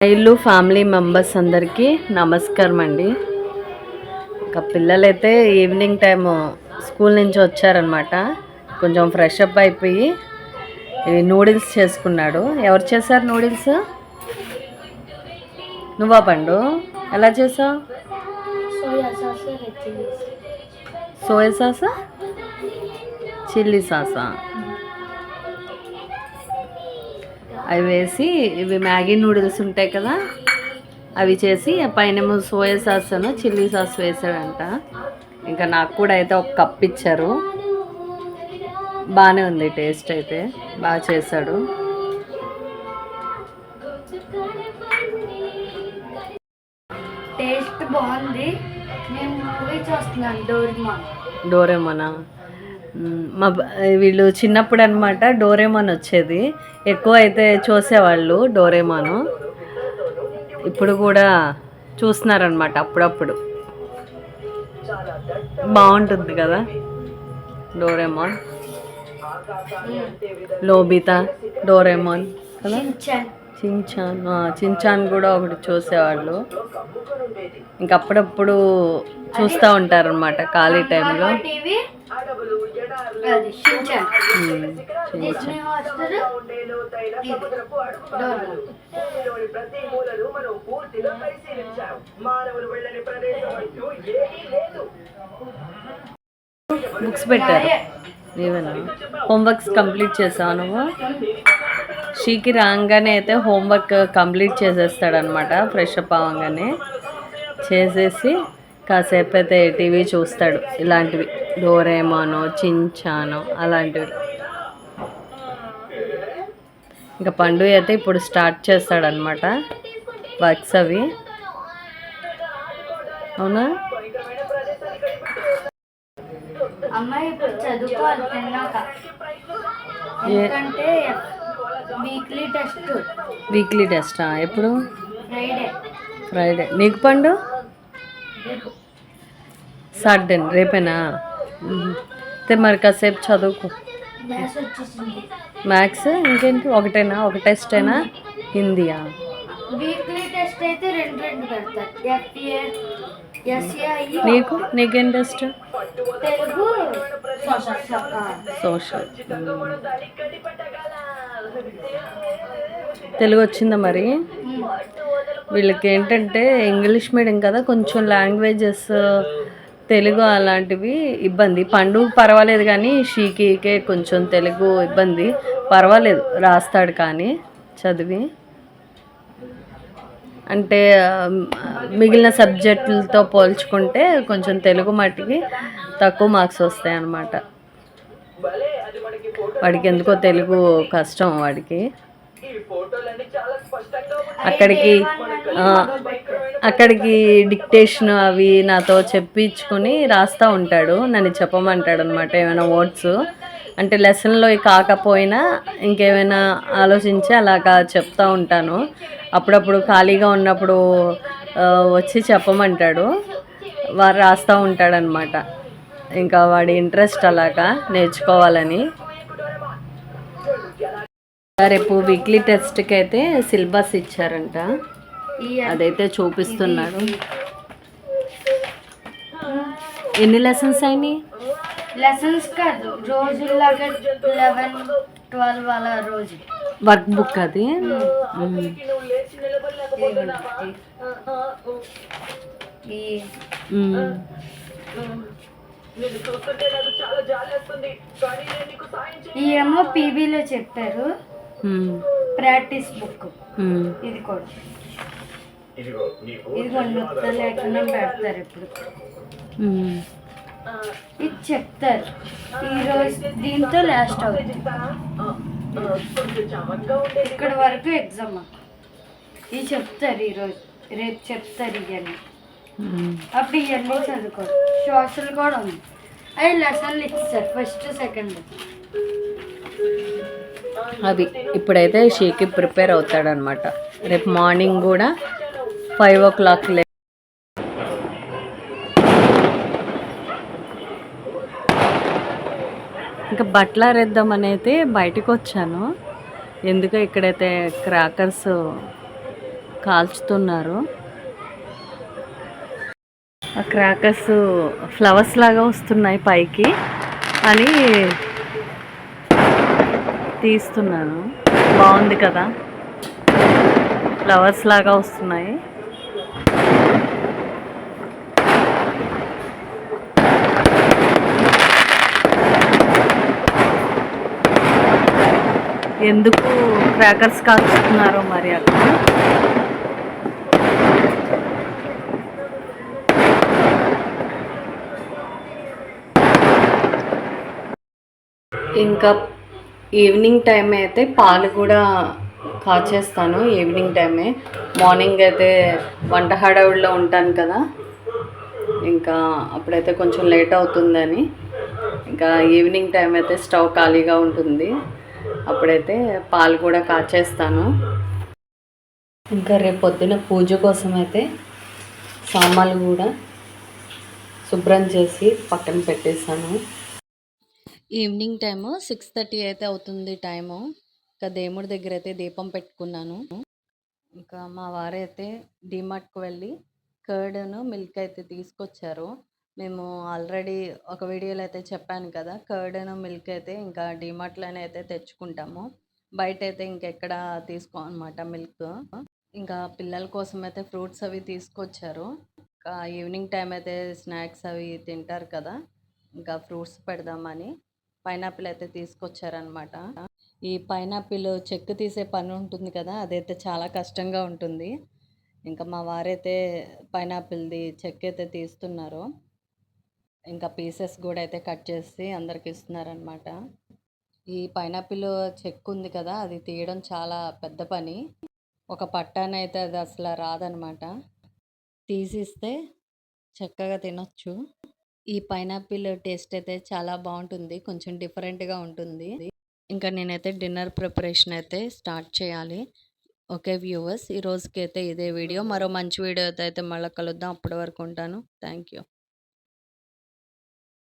ఇల్లు family members అందరికీ నమస్కారం అండి. ఇంకా పిల్లలైతే ఈవినింగ్ టైము స్కూల్ నుంచి వచ్చారనమాట. కొంచెం ఫ్రెష్ అప్ అయిపోయి నూడిల్స్ చేసుకున్నాడు. ఎవరు చేశారు నూడిల్స్? నువ్వా పండు? ఎలా చేసావు? సోయా సాసా, చిల్లీ సాసా అవి వేసి, ఇవి మ్యాగీ నూడిల్స్ ఉంటాయి కదా, అవి చేసి పైన సోయా సాస్ చిల్లీ సాస్ వేసాడంట. ఇంకా నాకు కూడా అయితే ఒక కప్ ఇచ్చారు. బాగానే ఉంది, టేస్ట్ అయితే బాగా చేశాడు. టేస్ట్ బాగుంది. నేను మూవీ చూస్తున్నాను, డోరేమోనా. వీళ్ళు చిన్నప్పుడు అనమాట డోరేమాన్ వచ్చేది, ఎక్కువ అయితే చూసేవాళ్ళు డోరేమాను. ఇప్పుడు కూడా చూస్తున్నారనమాట అప్పుడప్పుడు. బాగుంటుంది కదా డోరేమాన్. లోబితా, డోరేమాన్ కదా, చించాన్ కూడా ఒకటి చూసేవాళ్ళు. ఇంకప్పుడప్పుడు చూస్తూ ఉంటారనమాట ఖాళీ టైంలో. బుక్స్ పెట్టారు. ఏమైనా హోంవర్క్స్ కంప్లీట్ చేసావు నువ్వు? షీకి రాగానే అయితే హోంవర్క్ కంప్లీట్ చేసేస్తాడనమాట. ఫ్రెష్ అప్ అవ్వగానే చేసేసి కాసేపు అయితే టీవీ చూస్తాడు. ఇలాంటివి డోరేమానో, చించానో అలాంటివి. ఇంకా పండు అయితే ఇప్పుడు స్టార్ట్ చేస్తాడనమాట వర్క్స్ అవి. అవునా? అమ్మాయి ఇప్పుడు చదువుకోవాలి తిన్నాక. ఎందుకంటే వీక్లీ టెస్టా? ఎప్పుడు? ఫ్రైడే. నీకు పండు? సాటర్డే. రేపేనా? అయితే మరి కాసేపు చదువుకో. మ్యాథ్స్ ఇంకేంటి? ఒకటేనా? ఒక టెస్టేనా? హిందీయా? వీక్లీ టెస్ట్ అయితే రెండు పెడతారు. నీకేం టెస్ట్? తెలుగు, సోషల్. తెలుగు వచ్చిందా మరి? వీళ్ళకి ఏంటంటే ఇంగ్లీష్ మీడియం కదా, కొంచెం లాంగ్వేజెస్ తెలుగు అలాంటివి ఇబ్బంది. పండు పర్వాలేదు కానీ షీకీకే కొంచెం తెలుగు ఇబ్బంది. పర్వాలేదు, రాస్తాడు కానీ చదివి. అంటే మిగిలిన సబ్జెక్టులతో పోల్చుకుంటే కొంచెం తెలుగు మట్టికి తక్కువ మార్క్స్ వస్తాయి అన్నమాట. వాడికి ఎందుకో తెలుగు కష్టం వాడికి. అక్కడికి డిక్టేషన్ అవి నాతో చెప్పించుకొని రాస్తూ ఉంటాడు. నన్ను చెప్పమంటాడు అనమాట ఏమైనా వర్డ్స్. అంటే లెసన్లో కాకపోయినా ఇంకేమైనా ఆలోచించి అలాగా చెప్తూ ఉంటాను. అప్పుడప్పుడు ఖాళీగా ఉన్నప్పుడు వచ్చి చెప్పమంటాడు. వారు రాస్తూ ఉంటాడనమాట. ఇంకా వాడి ఇంట్రెస్ట్ అలాగా నేర్చుకోవాలని. రేపు వీక్లీ టెస్ట్కి అయితే సిలబస్ ఇచ్చారంట, అదైతే చూపిస్తున్నాడు. ఎన్ని లెసన్స్ అయినాయి? లెసన్స్ కాదు, రోజులాగా 11, 12 అలా రోజు. వర్క్ బుక్ అది. ఏమో పీబీలో చెప్పారు. ప్రాక్టీస్ బుక్ ఇది కూడా. ఇది నొత్త లేకుండా పెడతారు ఇప్పుడు. ఇది చెప్తారు ఈరోజు, దీంతో లాస్ట్ అవుతుంది. ఇక్కడ వరకు ఎగ్జామ్. ఇది చెప్తారు ఈరోజు, రేపు చెప్తారు ఇవన్నీ. అప్పుడు ఇవన్నీ చదువుకోరు. సోషల్ కూడా ఉంది. అవి లెసన్లు ఇస్తారు, ఫస్ట్ సెకండ్. అవి ఇప్పుడైతే షీకి ప్రిపేర్ అవుతాడనమాట. రేపు మార్నింగ్ కూడా 5 o'clock ఇంకా బట్టలు ఆరేద్దామని అయితే బయటకు వచ్చాను. ఎందుకో ఇక్కడైతే క్రాకర్స్ కాల్చుతున్నారు. ఆ క్రాకర్స్ ఫ్లవర్స్ లాగా వస్తున్నాయి పైకి అని తీస్తున్నాను. బాగుంది కదా, ఫ్లవర్స్ లాగా వస్తున్నాయి. ఎందుకు క్రాకర్స్ కాల్చుతున్నారో మరి అక్కడ. ఇంకా ఈవినింగ్ టైం అయితే పాలు కూడా కాచేస్తాను. ఈవినింగ్ టైమే, మార్నింగ్ అయితే వంట హడావుడిలో ఉంటాను కదా, ఇంకా అప్పుడైతే కొంచెం లేట్ అవుతుందని ఇంకా ఈవినింగ్ టైం అయితే స్టవ్ ఖాళీగా ఉంటుంది, అప్పుడైతే పాలు కూడా కాచేస్తాను. ఇంకా రేపు పొద్దున పూజ కోసం అయితే సామాన్లు కూడా శుభ్రం చేసి పక్కన పెట్టేస్తాను. ఈవినింగ్ టైము 6:30 అయితే అవుతుంది టైము. ఇంకా దేవుడి దగ్గర అయితే దీపం పెట్టుకున్నాను. ఇంకా మా వారైతే డీమార్ట్కి వెళ్ళి కర్డ్ను మిల్క్ అయితే తీసుకొచ్చారు. మేము ఆల్రెడీ ఒక వీడియోలో అయితే చెప్పాను కదా, కర్డ్ను మిల్క్ అయితే ఇంకా డీమార్ట్లోనే అయితే తెచ్చుకుంటాము. బయట అయితే ఇంకెక్కడ తీసుకోమన్నమాట మిల్క్. ఇంకా పిల్లల కోసం అయితే ఫ్రూట్స్ అవి తీసుకొచ్చారు. ఇంకా ఈవినింగ్ టైం అయితే స్నాక్స్ అవి తింటారు కదా, ఇంకా ఫ్రూట్స్ పెడదామని పైనాపిల్ అయితే తీసుకొచ్చారనమాట. ఈ పైనాపిల్ చెక్కు తీసే పని ఉంటుంది కదా, అదైతే చాలా కష్టంగా ఉంటుంది. ఇంకా మా వారైతే పైనాపిల్ది చెక్కు అయితే తీస్తున్నారు. ఇంకా పీసెస్ కూడా అయితే కట్ చేసి అందరికి ఇస్తున్నారనమాట. ఈ పైనాపిల్ చెక్కు ఉంది కదా, అది తీయడం చాలా పెద్ద పని. ఒక పట్టానైతే అది అసలు రాదనమాట. తీసిస్తే చక్కగా తినొచ్చు. ఈ పైనాపిల్ టేస్ట్ అయితే చాలా బాగుంటుంది, కొంచెం డిఫరెంట్గా ఉంటుంది. ఇంకా నేనైతే డిన్నర్ ప్రిపరేషన్ అయితే స్టార్ట్ చేయాలి. ఓకే వ్యూవర్స్, ఈ రోజుకి అయితే ఇదే వీడియో. మరో మంచి వీడియోతో అయితే మళ్ళీ కలుద్దాం. అప్పటి వరకు ఉంటాను. Thank you.